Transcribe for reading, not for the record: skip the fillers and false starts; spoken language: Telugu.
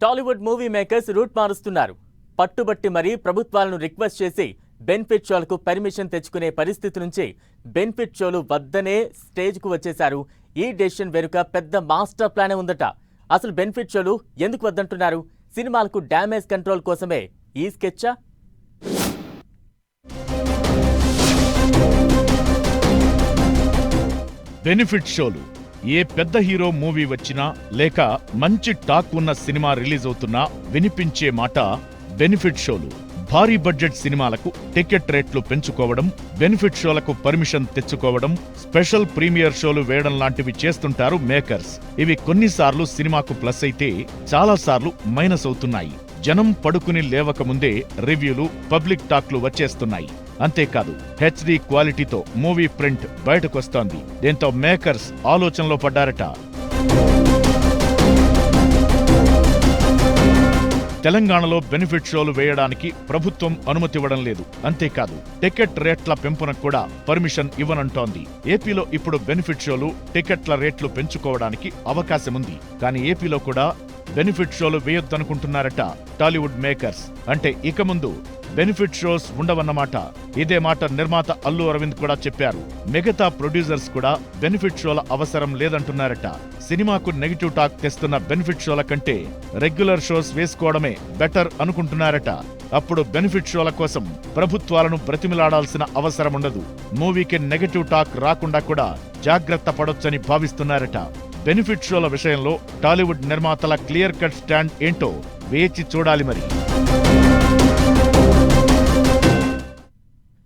టాలీవుడ్ మూవీ మేకర్స్ రూట్ మారుస్తున్నారు. పట్టుబట్టి మరీ ప్రభుత్వాలను రిక్వెస్ట్ చేసి బెనిఫిట్ షోలకు పర్మిషన్ తెచ్చుకునే పరిస్థితి నుంచి బెనిఫిట్ షోలు వద్దనే స్టేజ్కు వచ్చేశారు. ఈ డెసిషన్ వెనుక పెద్ద మాస్టర్ ప్లానే ఉందట. అసలు బెనిఫిట్ షోలు ఎందుకు వద్దంటున్నారు? సినిమాలకు డ్యామేజ్ కంట్రోల్ కోసమే ఈ స్కెచ్చా? బెనిఫిట్ షోలు ఏ పెద్ద హీరో మూవీ వచ్చినా లేక మంచి టాక్ ఉన్న సినిమా రిలీజ్ అవుతున్నా వినిపించే మాట బెనిఫిట్ షోలు. భారీ బడ్జెట్ సినిమాలకు టికెట్ రేట్లు పెంచుకోవడం, బెనిఫిట్ షోలకు పర్మిషన్ తెచ్చుకోవడం, స్పెషల్ ప్రీమియర్ షోలు వేయడం లాంటివి చేస్తుంటారు మేకర్స్. ఇవి కొన్నిసార్లు సినిమాకు ప్లస్ అయితే చాలాసార్లు మైనస్ అవుతున్నాయి. జనం పడుకుని లేవక ముందే రివ్యూలు, పబ్లిక్ టాక్లు వచ్చేస్తున్నాయి. అంతేకాదు హెచ్డి క్వాలిటీతో మూవీ ప్రింట్ బయటకొస్తోంది. దీంతో మేకర్స్ ఆలోచనలో పడ్డారట. తెలంగాణలో బెనిఫిట్ షోలు వేయడానికి ప్రభుత్వం అనుమతివ్వడం లేదు. అంతేకాదు టికెట్ రేట్ల పెంపునకు కూడా పర్మిషన్ ఇవ్వనంటోంది. ఏపీలో ఇప్పుడు బెనిఫిట్ షోలు, టికెట్ల రేట్లు పెంచుకోవడానికి అవకాశముంది. కానీ ఏపీలో కూడా బెనిఫిట్ షోలు వేయొద్దనుకుంటున్నారట టాలీవుడ్ మేకర్స్. అంటే ఇక ముందు బెనిఫిట్ షోస్ ఉండవన్నమాట. ఇదే మాట నిర్మాత అల్లు అరవింద్ కూడా చెప్పారు. మిగతా ప్రొడ్యూసర్స్ కూడా బెనిఫిట్ షోల అవసరం లేదంటున్నారట. సినిమాకు నెగిటివ్ టాక్ తెస్తున్న బెనిఫిట్ షోల కంటే రెగ్యులర్ షోస్ వేసుకోవడమే బెటర్ అనుకుంటున్నారట. అప్పుడు బెనిఫిట్ షోల కోసం ప్రభుత్వాలను బ్రతిమిలాడాల్సిన అవసరం ఉండదు. మూవీకి నెగిటివ్ టాక్ రాకుండా కూడా జాగ్రత్త పడొచ్చని భావిస్తున్నారట. బెనిఫిట్ షోల విషయంలో టాలీవుడ్ నిర్మాతల క్లియర్ కట్ స్టాండ్ ఏంటో వేచి చూడాలి మరి.